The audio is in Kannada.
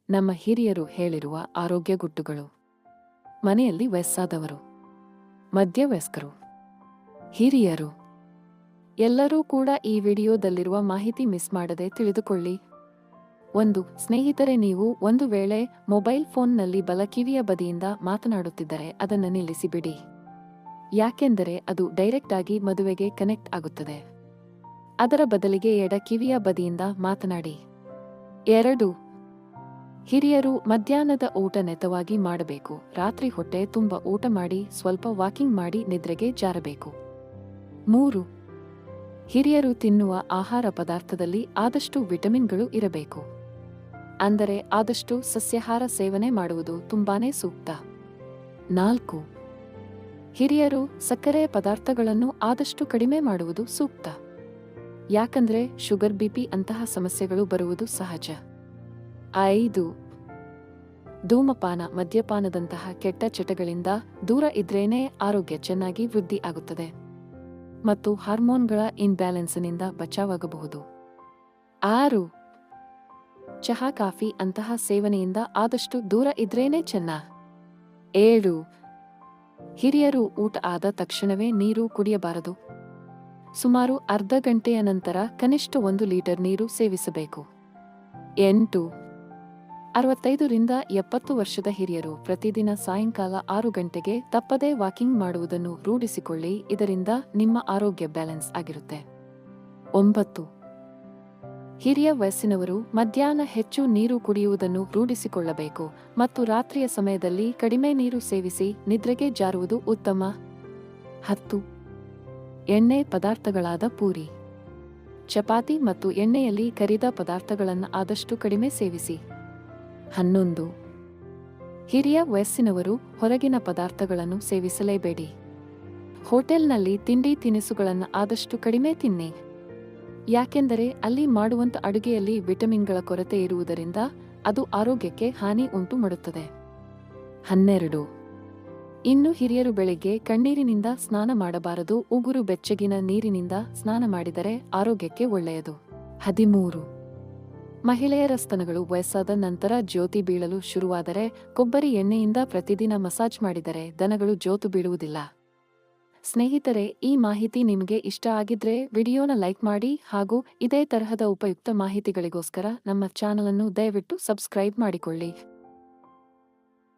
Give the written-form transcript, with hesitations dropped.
ನಮ್ಮ ಹಿರಿಯರು ಹೇಳಿರುವ ಆರೋಗ್ಯ ಗುಟ್ಟುಗಳು. ಮನೆಯಲ್ಲಿ ವಯಸ್ಸಾದವರು, ಮಧ್ಯವಯಸ್ಕರು, ಹಿರಿಯರು ಎಲ್ಲರೂ ಕೂಡ ಈ ವಿಡಿಯೋದಲ್ಲಿರುವ ಮಾಹಿತಿ ಮಿಸ್ ಮಾಡದೆ ತಿಳಿದುಕೊಳ್ಳಿ. 1. ಸ್ನೇಹಿತರೆ, ನೀವು ಒಂದು ವೇಳೆ ಮೊಬೈಲ್ ಫೋನ್ನಲ್ಲಿ ಬಲಕಿವಿಯ ಬದಿಯಿಂದ ಮಾತನಾಡುತ್ತಿದ್ದರೆ ಅದನ್ನು ನಿಲ್ಲಿಸಿಬಿಡಿ. ಯಾಕೆಂದರೆ ಅದು ಡೈರೆಕ್ಟ್ ಆಗಿ ಮದುವೆಗೆ ಕನೆಕ್ಟ್ ಆಗುತ್ತದೆ. ಅದರ ಬದಲಿಗೆ ಎಡ ಕಿವಿಯ ಬದಿಯಿಂದ ಮಾತನಾಡಿ. 2. ಹಿರಿಯರು ಮಧ್ಯಾಹ್ನದ ಊಟ ನೆತವಾಗಿ ಮಾಡಬೇಕು. ರಾತ್ರಿ ಹೊಟ್ಟೆ ತುಂಬ ಊಟ ಮಾಡಿ ಸ್ವಲ್ಪ ವಾಕಿಂಗ್ ಮಾಡಿ ನಿದ್ರೆಗೆ ಜಾರಬೇಕು. 3. ಹಿರಿಯರು ತಿನ್ನುವ ಆಹಾರ ಪದಾರ್ಥದಲ್ಲಿ ಆದಷ್ಟು ವಿಟಮಿನ್ಗಳು ಇರಬೇಕು. ಅಂದರೆ ಆದಷ್ಟು ಸಸ್ಯಾಹಾರ ಸೇವನೆ ಮಾಡುವುದು ತುಂಬಾನೇ ಸೂಕ್ತ. 4. ಹಿರಿಯರು ಸಕ್ಕರೆ ಪದಾರ್ಥಗಳನ್ನು ಆದಷ್ಟು ಕಡಿಮೆ ಮಾಡುವುದು ಸೂಕ್ತ. ಯಾಕಂದ್ರೆ ಶುಗರ್, ಬಿಪಿ ಅಂತಹ ಸಮಸ್ಯೆಗಳು ಬರುವುದು ಸಹಜ. 5. ಧೂಮಪಾನ, ಮದ್ಯಪಾನದಂತಹ ಕೆಟ್ಟ ಚಟಗಳಿಂದ ದೂರ ಇದ್ರೇನೆ ಆರೋಗ್ಯ ಚೆನ್ನಾಗಿ ವೃದ್ಧಿ ಆಗುತ್ತದೆ ಮತ್ತು ಹಾರ್ಮೋನ್ಗಳ ಇನ್ಬ್ಯಾಲೆನ್ಸ್ನಿಂದ ಬಚಾವಾಗಬಹುದು. 6. ಚಹಾ, ಕಾಫಿ ಅಂತಹ ಸೇವನೆಯಿಂದ ಆದಷ್ಟು ದೂರ ಇದ್ರೇನೆ ಚೆನ್ನ. 7. ಹಿರಿಯರು ಊಟ ಆದ ತಕ್ಷಣವೇ ನೀರು ಕುಡಿಯಬಾರದು. ಸುಮಾರು ಅರ್ಧ ಗಂಟೆಯ ನಂತರ ಕನಿಷ್ಠ 1 ಲೀಟರ್ ನೀರು ಸೇವಿಸಬೇಕು. 8. 65 ರಿಂದ 70 ವರ್ಷದ ಹಿರಿಯರು ಪ್ರತಿದಿನ ಸಾಯಂಕಾಲ 6 ಗಂಟೆಗೆ ತಪ್ಪದೇ ವಾಕಿಂಗ್ ಮಾಡುವುದನ್ನು ರೂಢಿಸಿಕೊಳ್ಳಿ. ಇದರಿಂದ ನಿಮ್ಮ ಆರೋಗ್ಯ ಬ್ಯಾಲೆನ್ಸ್ ಆಗಿರುತ್ತೆ. 9. ಹಿರಿಯ ವಯಸ್ಸಿನವರು ಮಧ್ಯಾಹ್ನ ಹೆಚ್ಚು ನೀರು ಕುಡಿಯುವುದನ್ನು ರೂಢಿಸಿಕೊಳ್ಳಬೇಕು ಮತ್ತು ರಾತ್ರಿಯ ಸಮಯದಲ್ಲಿ ಕಡಿಮೆ ನೀರು ಸೇವಿಸಿ ನಿದ್ರೆಗೆ ಜಾರುವುದು ಉತ್ತಮ. 10. ಎಣ್ಣೆ ಪದಾರ್ಥಗಳಾದ ಪೂರಿ, ಚಪಾತಿ ಮತ್ತು ಎಣ್ಣೆಯಲ್ಲಿ ಕರಿದ ಪದಾರ್ಥಗಳನ್ನು ಆದಷ್ಟು ಕಡಿಮೆ ಸೇವಿಸಿ. 11. ಹಿರಿಯ ವಯಸ್ಸಿನವರು ಹೊರಗಿನ ಪದಾರ್ಥಗಳನ್ನು ಸೇವಿಸಲೇಬೇಡಿ. ಹೋಟೆಲ್ನಲ್ಲಿ ತಿಂಡಿ ತಿನಿಸುಗಳನ್ನು ಆದಷ್ಟು ಕಡಿಮೆ ತಿನ್ನಿ. ಯಾಕೆಂದರೆ ಅಲ್ಲಿ ಮಾಡುವಂತ ಅಡುಗೆಯಲ್ಲಿ ವಿಟಮಿನ್ಗಳ ಕೊರತೆ ಇರುವುದರಿಂದ ಅದು ಆರೋಗ್ಯಕ್ಕೆ ಹಾನಿ ಉಂಟು ಮಾಡುತ್ತದೆ. 12. ಇನ್ನು ಹಿರಿಯರು ಬೆಳಿಗ್ಗೆ ಕಣ್ಣೀರಿನಿಂದ ಸ್ನಾನ ಮಾಡಬಾರದು. ಉಗುರು ಬೆಚ್ಚಗಿನ ನೀರಿನಿಂದ ಸ್ನಾನ ಮಾಡಿದರೆ ಆರೋಗ್ಯಕ್ಕೆ ಒಳ್ಳೆಯದು. 13. ಮಹಿಳೆಯರ ಸ್ತನಗಳು ವಯಸ್ಸಾದ ನಂತರ ಜ್ಯೋತಿ ಬೀಳಲು ಶುರುವಾದರೆ ಕೊಬ್ಬರಿ ಎಣ್ಣೆಯಿಂದ ಪ್ರತಿದಿನ ಮಸಾಜ್ ಮಾಡಿದರೆ ದನಗಳು ಜೋತು ಬೀಳುವುದಿಲ್ಲ. ಸ್ನೇಹಿತರೆ, ಈ ಮಾಹಿತಿ ನಿಮಗೆ ಇಷ್ಟ ಆಗಿದ್ರೆ ವಿಡಿಯೋನ ಲೈಕ್ ಮಾಡಿ ಹಾಗೂ ಇದೇ ತರಹದ ಉಪಯುಕ್ತ ಮಾಹಿತಿಗಳಿಗೋಸ್ಕರ ನಮ್ಮ ಚಾನಲ್ ಅನ್ನು ದಯವಿಟ್ಟು ಸಬ್ಸ್ಕ್ರೈಬ್ ಮಾಡಿಕೊಳ್ಳಿ.